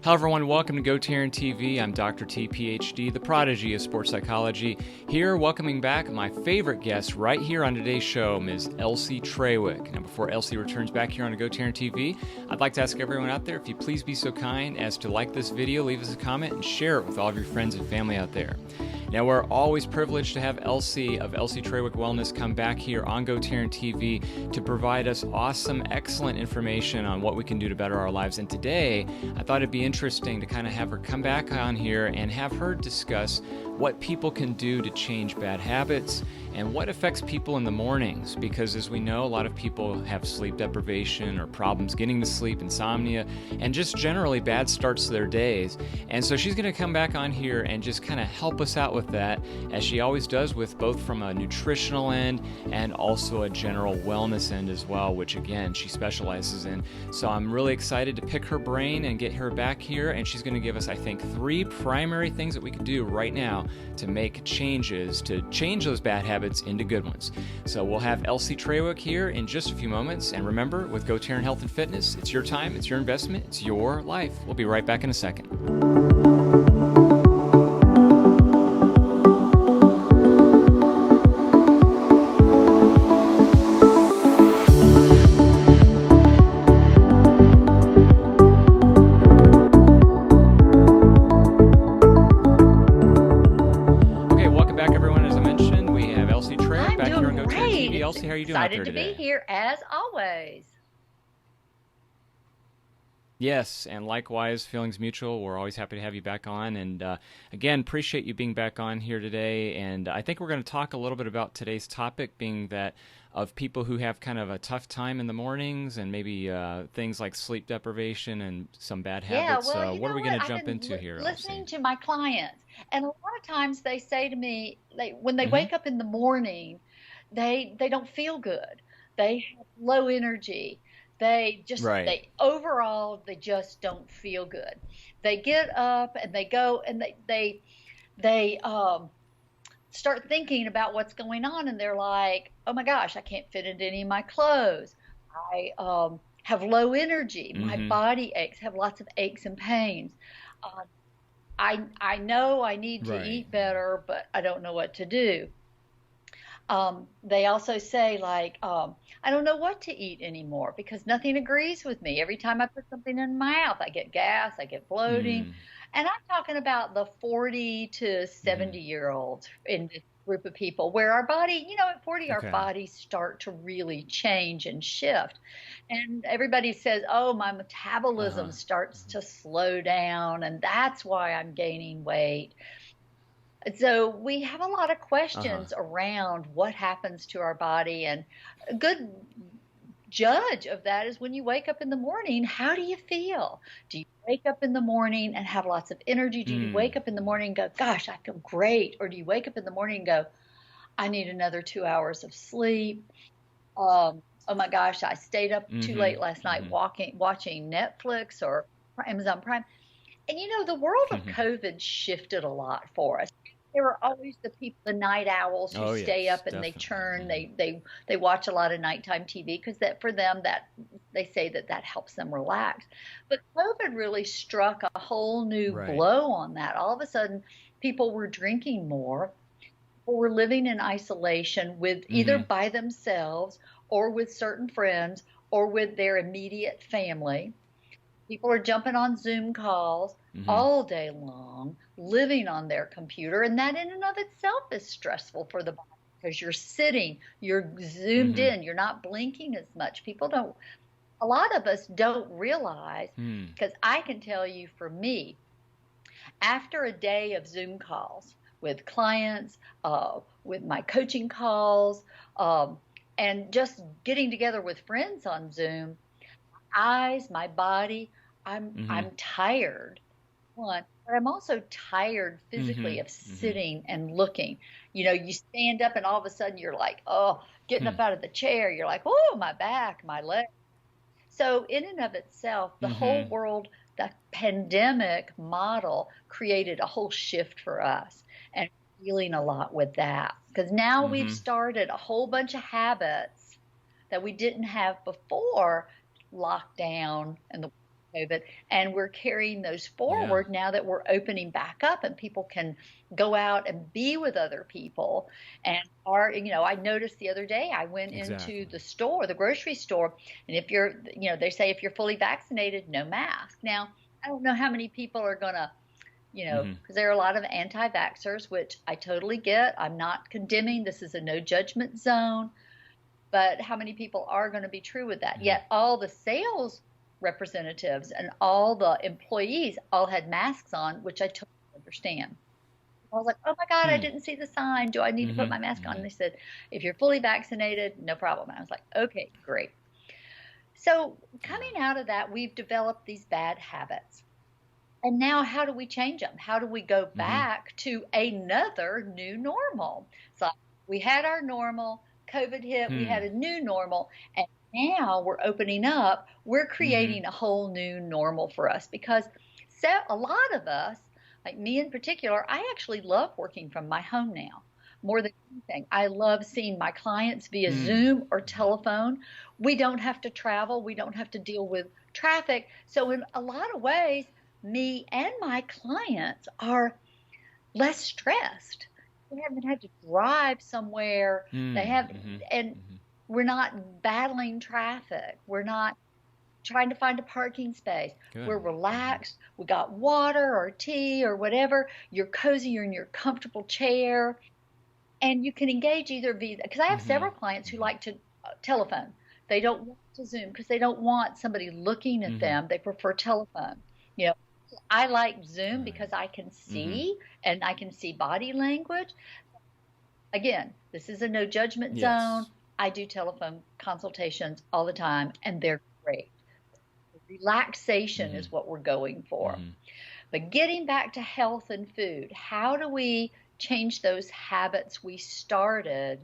Hello everyone, welcome to GoTarryn TV. I'm Dr. T, PhD, the prodigy of sports psychology, here welcoming back my favorite guest right here on today's show, Ms. Elsie Trawick. Now before Elsie returns back here on GoTarryn TV, I'd like to ask everyone out there if you please be so kind as to like this video, leave us a comment, and share it with all of your friends and family out there. Now we're always privileged to have Elsie of Elsie Trawick Wellness come back here on GoTarryn TV to provide us awesome, excellent information on what we can do to better our lives. And today, I thought it'd be interesting to kind of have her come back on here and have her discuss what people can do to change bad habits and what affects people in the mornings, because as we know, a lot of people have sleep deprivation or problems getting to sleep, insomnia, and just generally bad starts to their days. And so she's going to come back on here and just kind of help us out with that, as she always does, with both from a nutritional end and also a general wellness end as well, which again, she specializes in. So I'm really excited to pick her brain and get her back here, and she's going to give us, I think, 3 primary things that we can do right now to make changes, to change those bad habits into good ones. So we'll have Elsie Trawick here in just a few moments. And remember, with GoTarryn Health and Fitness, it's your time, it's your investment, it's your life. We'll be right back in a second. Elsie, how are you doing out there today? Excited to be here as always. Yes, and likewise, feelings mutual. We're always happy to have you back on. And again, appreciate you being back on here today. And I think we're going to talk a little bit about today's topic, being that of people who have kind of a tough time in the mornings and maybe things like sleep deprivation and some bad habits. Yeah, well, what are we going to jump into here, listening Elsie? to my clients, and a lot of times they say to me, when they wake up in the morning, they don't feel good. They have low energy. They just overall they just don't feel good. They get up and they go and they start thinking about what's going on, and they're like, oh my gosh, I can't fit into any of my clothes. I have low energy. My body aches, have lots of aches and pains. I know I need to eat better, but I don't know what to do. They also say, like, I don't know what to eat anymore because nothing agrees with me. Every time I put something in my mouth, I get gas, I get bloating. And I'm talking about the 40 to 70-year-olds in this group of people where our body, at 40, our bodies start to really change and shift. And everybody says, oh, my metabolism starts to slow down, and that's why I'm gaining weight. So we have a lot of questions around what happens to our body, and a good judge of that is when you wake up in the morning, how do you feel? Do you wake up in the morning and have lots of energy? Do you wake up in the morning and go, gosh, I feel great? Or do you wake up in the morning and go, I need another 2 hours of sleep? Oh my gosh, I stayed up too late last night watching Netflix or Amazon Prime. And the world of COVID shifted a lot for us. There were always the people, the night owls who stay up and they churn. They watch a lot of nighttime TV because that for them that they say that helps them relax. But COVID really struck a whole new blow on that. All of a sudden, people were drinking more. People were living in isolation with either by themselves or with certain friends or with their immediate family. People are jumping on Zoom calls all day long, living on their computer, and that in and of itself is stressful for the body because you're sitting, you're zoomed in, you're not blinking as much. A lot of us don't realize, because I can tell you for me, after a day of Zoom calls with clients, with my coaching calls, and just getting together with friends on Zoom, eyes, my body, I'm tired. But I'm also tired physically of sitting and looking. You stand up and all of a sudden you're like, getting up out of the chair. You're like, oh, my back, my leg. So in and of itself, the whole world, the pandemic model created a whole shift for us, and dealing a lot with that. Because now we've started a whole bunch of habits that we didn't have before lockdown and the COVID, and we're carrying those forward now that we're opening back up and people can go out and be with other people. And I noticed the other day I went into the store, the grocery store, and if you're, they say if you're fully vaccinated, no mask. Now, I don't know how many people are going to, because there are a lot of anti-vaxxers, which I totally get. I'm not condemning. This is a no judgment zone. But how many people are going to be true with that? Yet all the sales representatives and all the employees all had masks on, which I totally understand. I was like, oh my God, I didn't see the sign. Do I need to put my mask on? And they said, if you're fully vaccinated, no problem. And I was like, okay, great. So coming out of that, we've developed these bad habits. And now how do we change them? How do we go back to another new normal? So we had our normal, COVID hit, we had a new normal, and now we're opening up. We're creating a whole new normal for us because a lot of us, like me in particular, I actually love working from my home now more than anything. I love seeing my clients via Zoom or telephone. We don't have to travel. We don't have to deal with traffic. So in a lot of ways, me and my clients are less stressed. They haven't had to drive somewhere. We're not battling traffic. We're not trying to find a parking space. Good. We're relaxed. We got water or tea or whatever. You're cozy. You're in your comfortable chair. And you can engage either via, because I have several clients who like to telephone. They don't want to Zoom because they don't want somebody looking at them. They prefer telephone. I like Zoom because I can see and I can see body language. Again, this is a no judgment zone. I do telephone consultations all the time, and they're great. Relaxation is what we're going for. But getting back to health and food, how do we change those habits we started,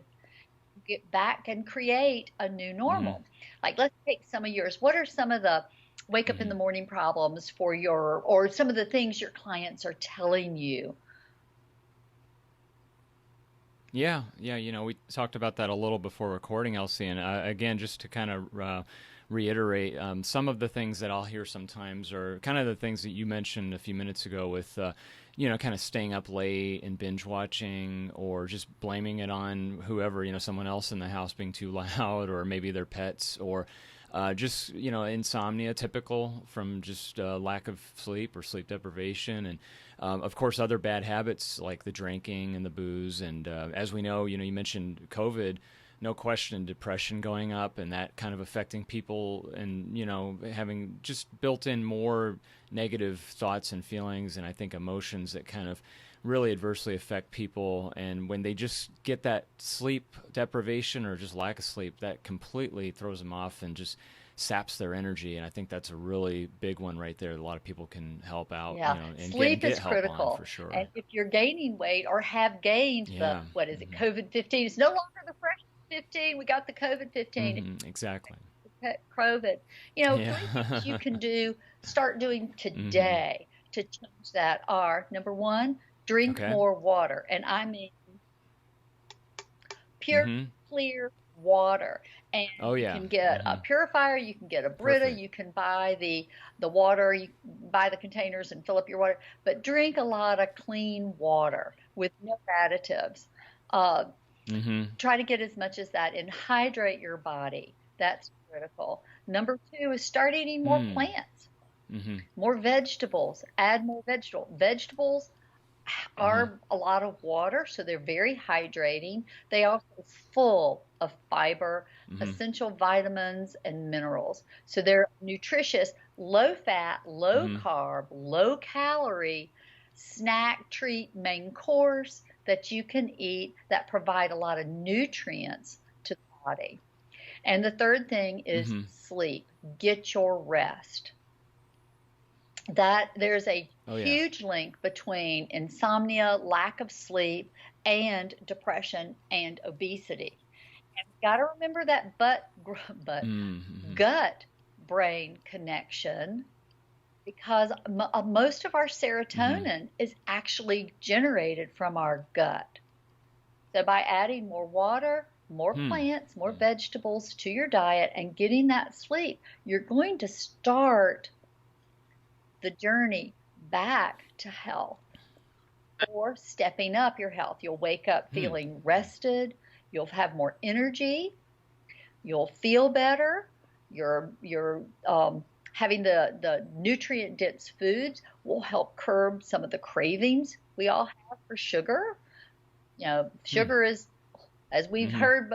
get back and create a new normal? Like, let's take some of yours. What are some of the wake up in the morning problems for or some of the things your clients are telling you? Yeah. We talked about that a little before recording, Elsie, and again, just to kind of reiterate, some of the things that I'll hear sometimes are kind of the things that you mentioned a few minutes ago with, kind of staying up late and binge watching, or just blaming it on whoever, someone else in the house being too loud, or maybe their pets, or just, insomnia, typical from just lack of sleep or sleep deprivation. And, of course, other bad habits like the drinking and the booze. And as we know, you mentioned COVID, no question, depression going up, and that kind of affecting people and, having just built in more negative thoughts and feelings and I think emotions that kind of really adversely affect people. And when they just get that sleep deprivation or just lack of sleep, that completely throws them off and just saps their energy. And I think that's a really big one right there. A lot of people can help out. And sleep is help critical on, for sure. And if you're gaining weight or have gained COVID-15, it's no longer the fresh 15. We got the COVID-15. Exactly. COVID. Three things you can do, start doing today to change that are, number one, drink more water. And I mean pure, clear water. And you can get a purifier, you can get a Brita, you can buy the water, you buy the containers and fill up your water. But drink a lot of clean water with no additives. Try to get as much as that and hydrate your body. That's critical. Number two is start eating more plants, more vegetables, add more vegetables are a lot of water, so they're very hydrating. They are also full of fiber, essential vitamins, and minerals. So they're nutritious, low fat, low carb, low calorie, snack, treat, main course that you can eat that provide a lot of nutrients to the body. And the third thing is sleep. Get your rest. That there's a huge link between insomnia, lack of sleep, and depression and obesity. And we got to remember that gut brain connection, because most of our serotonin is actually generated from our gut. So by adding more water, more plants, more vegetables to your diet and getting that sleep, you're going to start the journey back to health or stepping up your health. You'll wake up feeling rested. You'll have more energy. You'll feel better. You're having the nutrient dense foods will help curb some of the cravings we all have for sugar. You know, sugar is, as we've heard,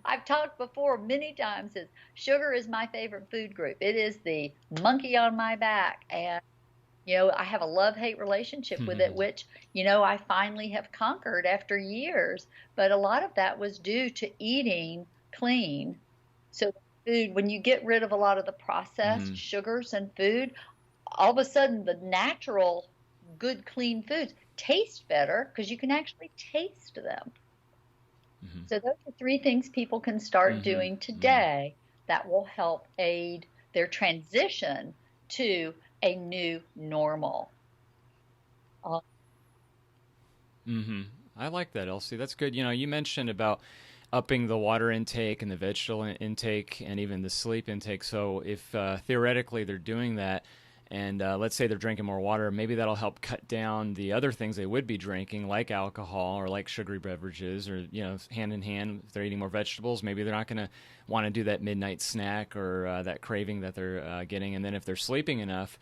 I've talked before many times, is sugar is my favorite food group. It is the monkey on my back. And, you know, I have a love-hate relationship with it, which, you know, I finally have conquered after years. But a lot of that was due to eating clean. So food, when you get rid of a lot of the processed sugars and food, all of a sudden the natural, good, clean foods taste better because you can actually taste them. So those are 3 things people can start doing today that will help aid their transition to a new normal. I like that, Elsie. That's good. You know, you mentioned about upping the water intake and the vegetable intake and even the sleep intake. So if theoretically they're doing that, and let's say they're drinking more water, maybe that'll help cut down the other things they would be drinking, like alcohol or like sugary beverages, or, you know, hand in hand, if they're eating more vegetables, maybe they're not going to want to do that midnight snack or that craving that they're getting. And then if they're sleeping enough,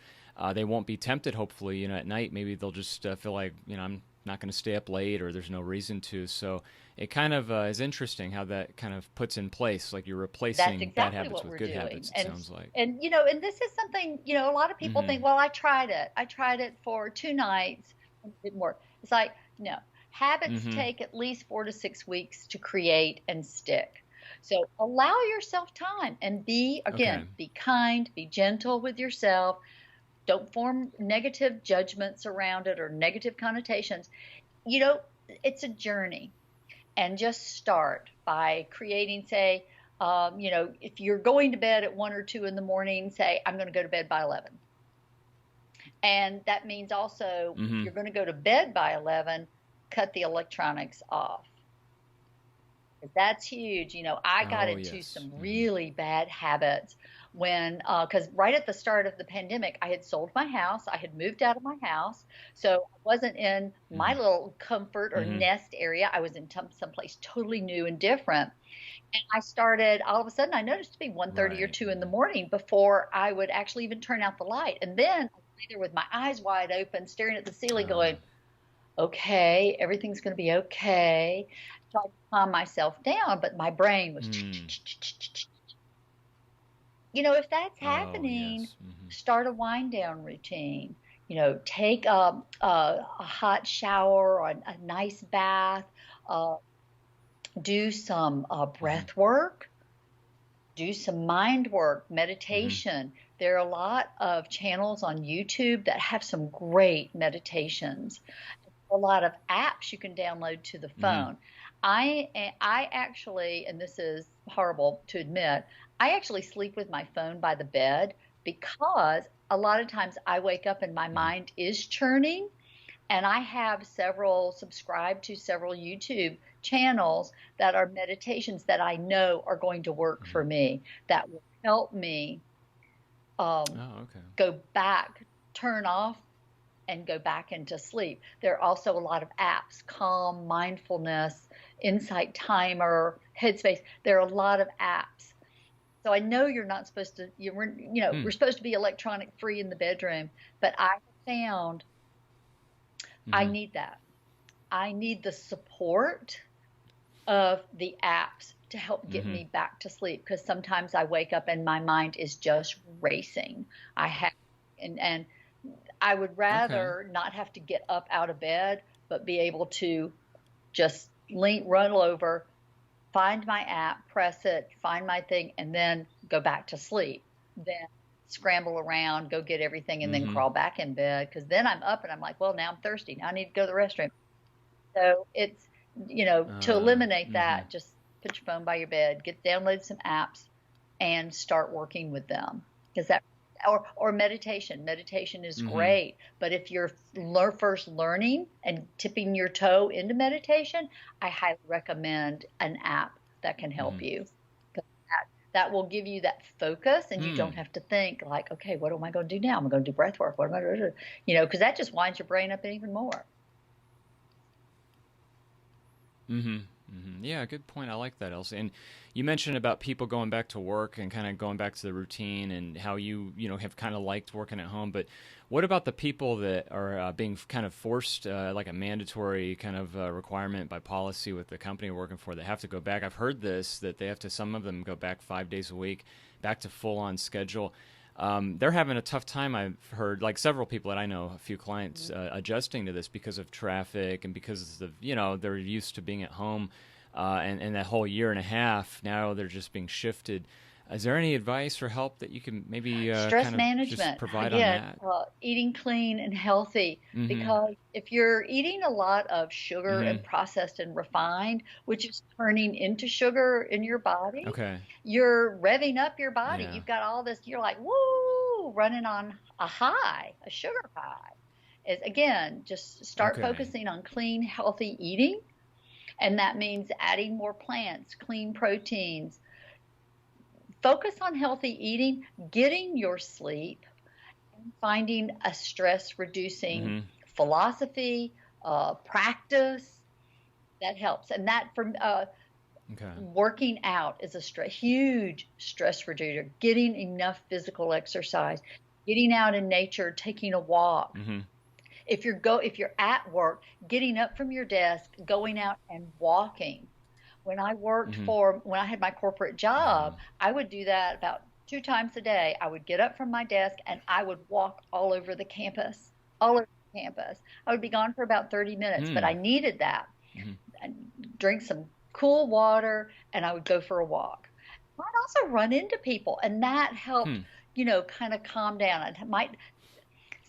they won't be tempted, hopefully, you know, at night. Maybe they'll just feel like, you know, I'm not going to stay up late, or there's no reason to. So it kind of is interesting how that kind of puts in place, like you're replacing bad habits with good habits, it sounds like. And, you know, and this is something, you know, a lot of people think, well, I tried it for 2 nights and it didn't work. It's like, no, habits take at least 4 to 6 weeks to create and stick. So allow yourself time and be kind, be gentle with yourself. Don't form negative judgments around it or negative connotations. You know, it's a journey. And just start by creating, say, you know, if you're going to bed at 1 or 2 in the morning, say, I'm going to go to bed by 11. And that means also if you're going to go to bed by 11, cut the electronics off. That's huge. You know, I got into some really bad habits when, because right at the start of the pandemic, I had sold my house. I had moved out of my house. So I wasn't in my little comfort or nest area. I was in someplace totally new and different. And I started, all of a sudden, I noticed to be 1:30 or 2 in the morning before I would actually even turn out the light. And then I was there with my eyes wide open, staring at the ceiling going, okay, everything's going to be okay. So I calm myself down, but my brain was, you know, if that's happening, start a wind down routine. You know, take a hot shower or a nice bath, do some breath work, do some mind work, meditation. There are a lot of channels on YouTube that have some great meditations. A lot of apps you can download to the phone. I actually, and this is horrible to admit, I actually sleep with my phone by the bed because a lot of times I wake up and my mind is churning, and I have subscribed to several YouTube channels that are meditations that I know are going to work for me, that will help me go back, turn off, and go back into sleep. There are also a lot of apps, Calm, Mindfulness, Insight Timer, Headspace. There are a lot of apps. So I know you're not supposed to, we're supposed to be electronic free in the bedroom, but I found I need that. I need the support of the apps to help get me back to sleep, because sometimes I wake up and my mind is just racing. And I would rather not have to get up out of bed, but be able to just run over, find my app, press it, find my thing, and then go back to sleep. Then scramble around, go get everything, and then crawl back in bed, because then I'm up and I'm like, well, now I'm thirsty. Now I need to go to the restroom. So it's, to eliminate that, just put your phone by your bed, download some apps, and start working with them. Because that, or meditation. Meditation is great, but if you're first learning and tipping your toe into meditation, I highly recommend an app that can help you. that will give you that focus, and you don't have to think like, okay, what am I going to do now? I'm going to do breath work. What am I going to do? Because that just winds your brain up even more. Yeah, good point. I like that, Elsie. And you mentioned about people going back to work and kind of going back to the routine, and how you have kind of liked working at home. But what about the people that are being kind of forced, like a mandatory kind of requirement by policy with the company we're working for, that have to go back? I've heard this, that they have to, some of them go back 5 days a week, back to full-on schedule. They're having a tough time, I've heard, like several people that I know, a few clients, adjusting to this because of traffic and because of, they're used to being at home, and that whole year and a half, now they're just being shifted. Is there any advice or help that you can maybe stress kind of management just provide again, on that? eating clean and healthy, because if you're eating a lot of sugar and processed and refined, which is turning into sugar in your body, you're revving up your body. You've got all this, you're like, woo, running on a high, a sugar high. Is again, just start focusing on clean, healthy eating. And that means adding more plants, clean proteins. Focus on healthy eating, getting your sleep, and finding a stress-reducing philosophy, practice that helps. And that working out is a huge stress reducer. Getting enough physical exercise, getting out in nature, taking a walk. If you're at work, getting up from your desk, going out and walking. When I worked when I had my corporate job, I would do that about 2 times a day. I would get up from my desk and I would walk all over the campus, I would be gone for about 30 minutes, but I needed that. I'd drink some cool water and I would go for a walk. I'd also run into people, and that helped, kind of calm down.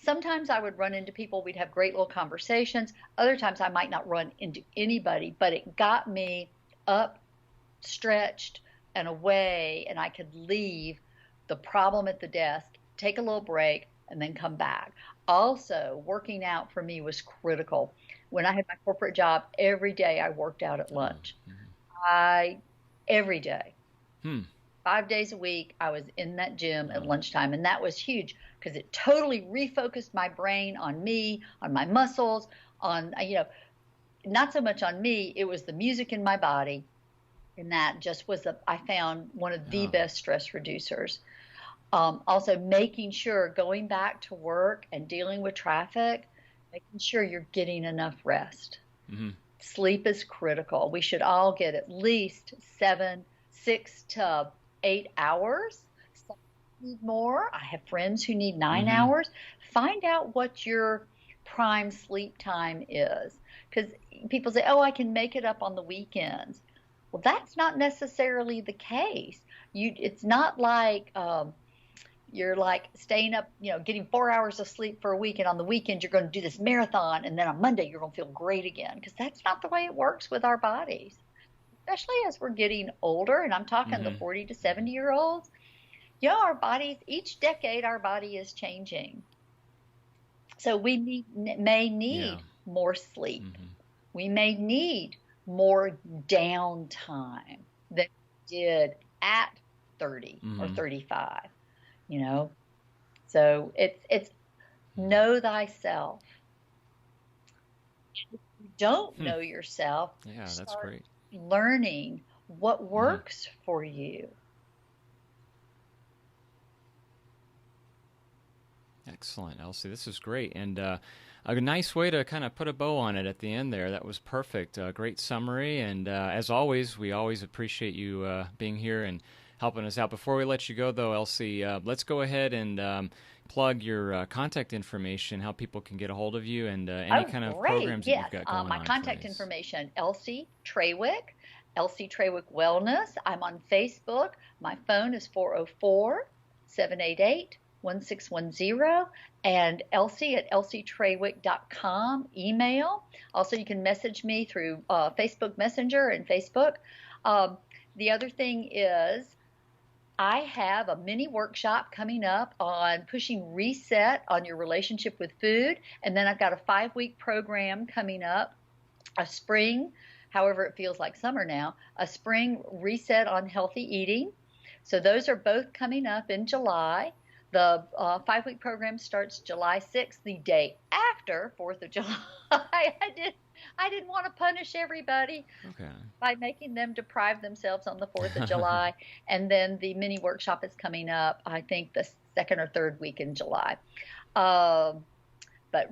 Sometimes I would run into people. We'd have great little conversations. Other times I might not run into anybody, but it got me up, stretched, and away, and I could leave the problem at the desk, take a little break, and then come back. Also, working out for me was critical. When I had my corporate job, every day I worked out at lunch. Every day. 5 days a week, I was in that gym at lunchtime, and that was huge because it totally refocused my brain on me, on my muscles, on, not so much on me, it was the music in my body. And that just was, I found, one of the best stress reducers. Also, making sure, going back to work and dealing with traffic, making sure you're getting enough rest. Sleep is critical. We should all get at least 6 to 8 hours. Some need more. I have friends who need 9 hours. Find out what your prime sleep time is. Because people say, oh, I can make it up on the weekends. Well, that's not necessarily the case. It's not like you're like staying up, getting 4 hours of sleep for a week, and on the weekend you're going to do this marathon, and then on Monday you're going to feel great again. Because that's not the way it works with our bodies. Especially as we're getting older, and I'm talking the 40 to 70-year-olds. Our bodies, each decade our body is changing. So we may need more sleep. We may need more downtime than we did at 30 or 35, So it's know thyself. If you don't know yourself, that's great. Learning what works for you. Excellent, Elsie. This is great. And a nice way to kind of put a bow on it at the end there. That was perfect. Great summary. And as always, we always appreciate you being here and helping us out. Before we let you go, though, Elsie, let's go ahead and plug your contact information, how people can get a hold of you, and any kind of programs that you've got going on. My contact information, Elsie Trawick, Elsie Trawick Wellness. I'm on Facebook. My phone is 404-788-1610, and Elsie at elsietrawick.com, email. Also, you can message me through Facebook Messenger and Facebook. The other thing is, I have a mini workshop coming up on pushing reset on your relationship with food. And then I've got a 5-week program coming up, a spring, however it feels like summer now, a spring reset on healthy eating. So those are both coming up in July. The 5-week program starts July 6th, the day after 4th of July. I didn't want to punish everybody by making them deprive themselves on the 4th of July. And then the mini workshop is coming up, I think, the 2nd or 3rd week in July. But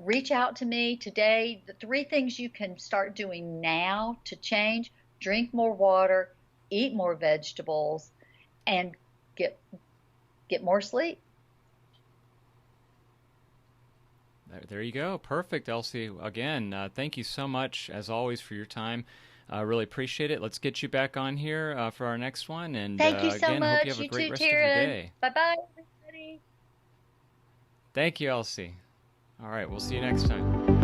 reach out to me today. The 3 things you can start doing now to change: drink more water, eat more vegetables, and get more sleep. There you go. Perfect, Elsie. Again, thank you so much, as always, for your time. Really appreciate it. Let's get you back on here for our next one. And thank you so again, much. Hope you have a great rest of your day. Bye-bye, everybody. Thank you, Elsie. All right, we'll see you next time.